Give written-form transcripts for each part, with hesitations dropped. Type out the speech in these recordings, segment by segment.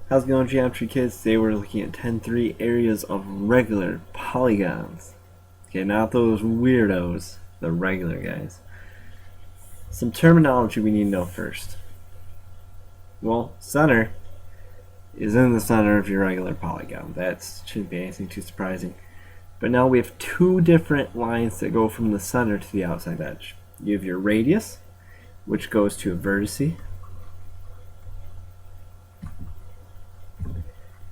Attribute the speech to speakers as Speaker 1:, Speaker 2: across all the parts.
Speaker 1: How's it going, geometry kids? Today we're looking at 10.3 areas of regular polygons. Okay, not those weirdos, the regular guys. Some terminology we need to know first. Well, center is in the center of your regular polygon. That shouldn't be anything too surprising. But now we have two different lines that go from the center to the outside edge. You have your radius, which goes to a vertice,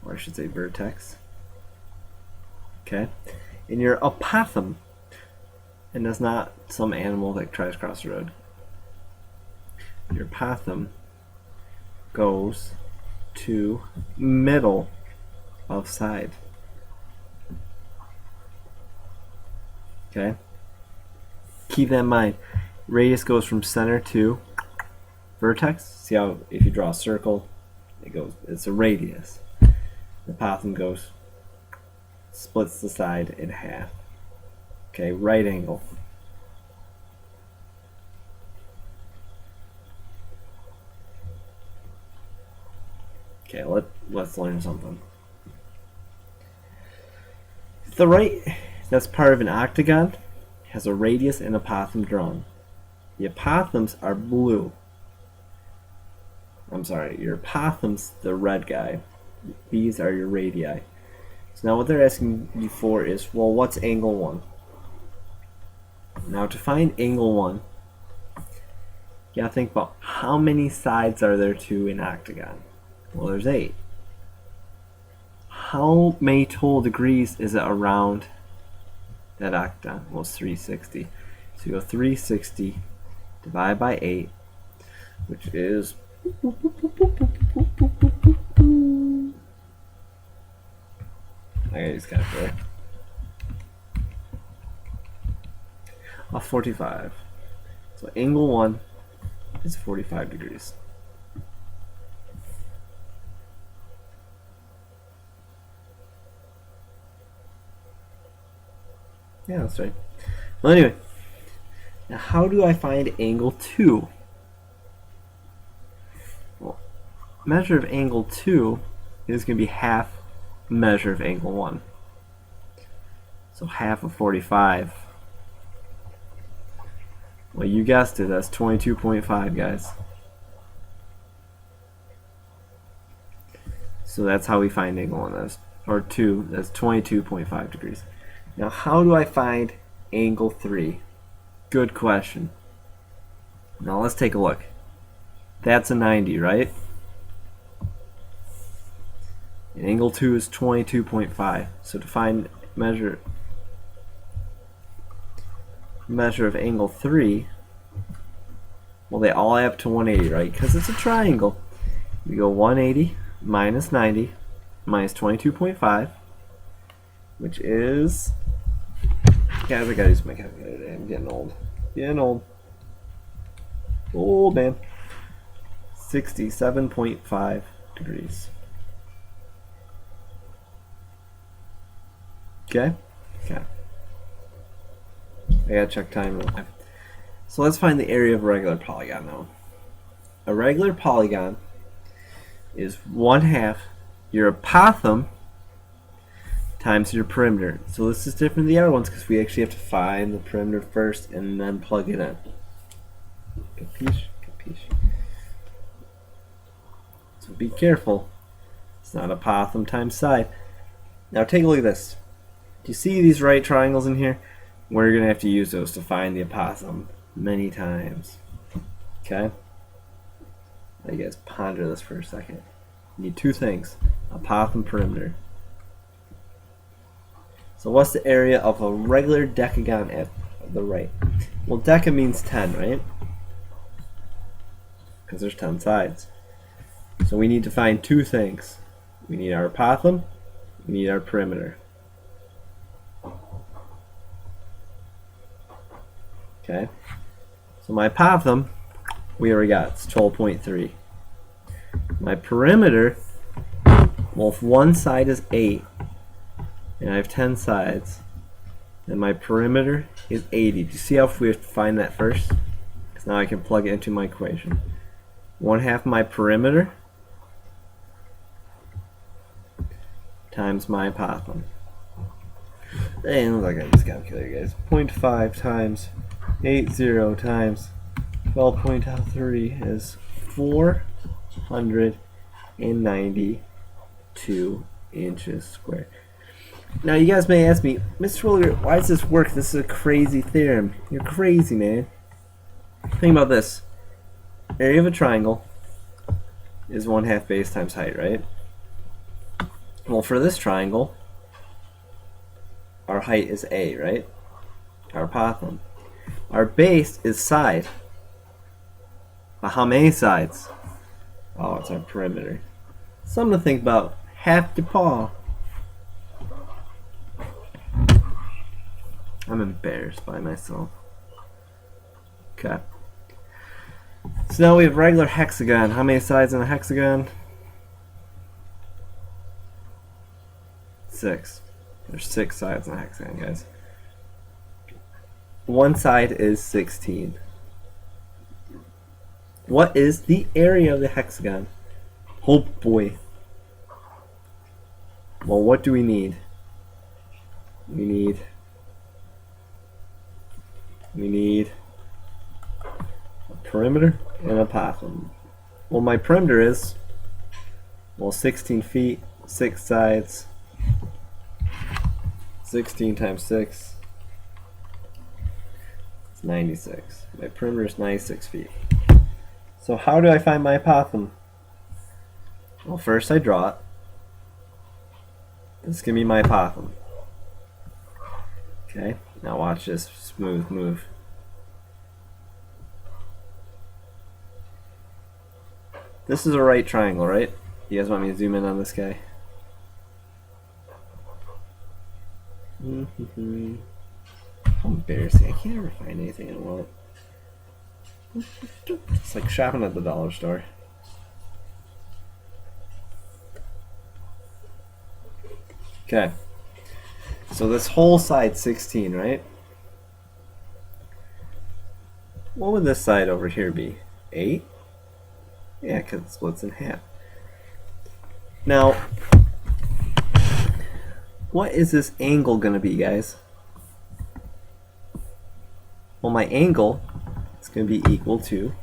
Speaker 1: or I should say vertex. Okay, and your apothem, and that's not some animal that tries to cross the road. Your apothem goes to middle of side. Okay, keep that in mind. Radius goes from center to vertex. See how if you draw a circle, it's a radius. The apothem goes, splits the side in half. Okay, right angle. Okay, let's learn something. The right that's part of an octagon has a radius and apothem drawn. The apothems are blue. I'm sorry, your apothem's the red guy. These are your radii. So now what they're asking you for is, well, what's angle 1? Now to find angle 1, you gotta think about how many sides are there to an octagon. Well, there's 8. How many total degrees is it around that octagon? Well, it's 360. So you go 360 divided by 8, which is I gotta use calculator. 45. So angle 1 is 45 degrees. Yeah, that's right. Well, anyway, now how do I find angle 2? Well, measure of angle 2 is going to be half measure of angle 1. So half of 45. Well, you guessed it, that's 22.5, guys. So that's how we find angle 1, or 2, that's 22.5 degrees. Now how do I find angle 3? Good question. Now let's take a look. That's a 90, right? And angle 2 is 22.5. So to find measure of angle 3, well, they all add up to 180, right? Because it's a triangle. We go 180 minus 90 minus 22.5, which is, guys, I gotta use my calculator today. I'm getting old. Old man. 67.5 degrees. Okay? Okay. I gotta check time real quick. So let's find the area of a regular polygon now. A regular polygon is 1/2 your apothem times your perimeter. So this is different than the other ones because we actually have to find the perimeter first and then plug it in. Capiche? Capiche. So be careful. It's not apothem times side. Now take a look at this. Do you see these right triangles in here? We're going to have to use those to find the apothem many times. Okay? Let you guys ponder this for a second. You need two things. Apothem, perimeter. So what's the area of a regular decagon at the right? Well, deca means 10, right? Because there's 10 sides. So we need to find two things. We need our apothem, we need our perimeter. Okay, so my apothem, we already got, it's 12.3. My perimeter, well, if one side is 8, and I have 10 sides, then my perimeter is 80. Do you see how we have to find that first? Because now I can plug it into my equation. 1/2 my perimeter times my apothem. And look at this calculator, guys. 0.5 times 80 times 12.3 is 492 inches squared. Now you guys may ask me, Mr. Williger, why does this work? This is a crazy theorem. You're crazy, man. Think about this. Area of a triangle is 1/2 base times height, right? Well, for this triangle, our height is A, right? Our apothem. Our base is side. But how many sides? Oh, it's our perimeter. Something to think about. Half the paw. I'm embarrassed by myself. Okay. So now we have regular hexagon. How many sides in a hexagon? 6. There's 6 sides in a hexagon, guys. One side is 16. What is the area of the hexagon? Oh boy. Well, what do we need? We need a perimeter and a apothem. Well, my perimeter is, well, 16 feet, 6 sides. 16 times 6 is 96. My perimeter is 96 feet. So how do I find my apothem? Well, first I draw it. This is going to be my apothem. Okay, now watch this smooth move. This is a right triangle, right? You guys want me to zoom in on this guy? How embarrassing. I can't ever find anything I want. It's like shopping at the dollar store. Okay. So this whole side 16, right? What would this side over here be? 8? Yeah, because it splits in half. Now, what is this angle going to be, guys? Well, my angle is going to be equal to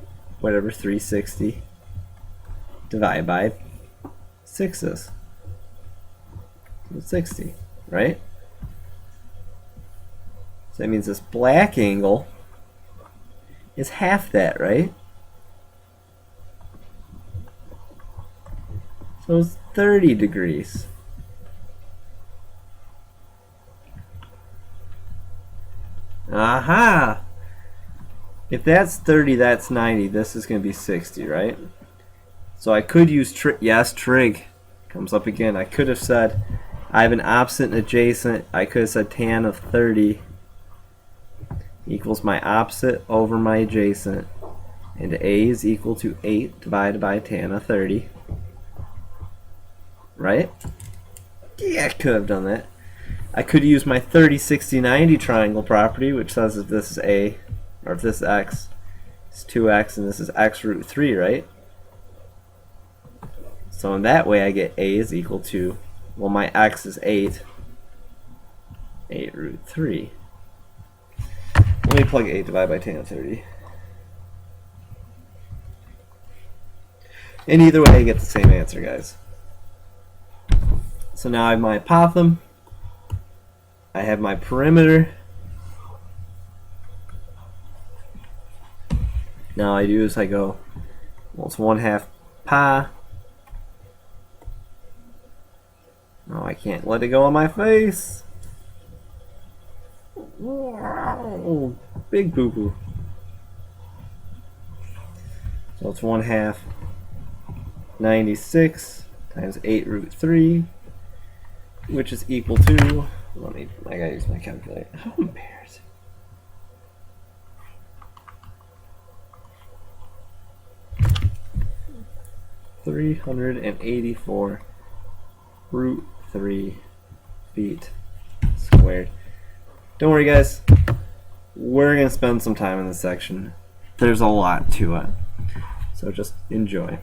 Speaker 1: whatever 360 divided by 6 is. 60, right? So that means this black angle is half that, right? So it's 30 degrees. Aha! If that's 30, that's 90. This is going to be 60, right? So I could use yes, trig comes up again. I could have said I have an opposite and adjacent. I could have said tan of 30 equals my opposite over my adjacent, and A is equal to 8 divided by tan of 30. Right? Yeah, I could have done that. I could use my 30, 60, 90 triangle property, which says if this is A, or if this is X, it's 2X, and this is X root 3, right? So in that way I get A is equal to, well, my X is 8 root 3. Let me plug 8 divided by tan of 30. And either way I get the same answer, guys. So now I have my apothem, I have my perimeter. Now I do is I go, well, it's 1/2 pi. No, I can't let it go on my face. Wow, big boo boo. So it's 1/2 96 times 8 root 3, which is equal to, I gotta use my calculator. How embarrassing. (384 root 3 feet squared). Don't worry, guys. We're gonna spend some time in this section. There's a lot to it, so just enjoy.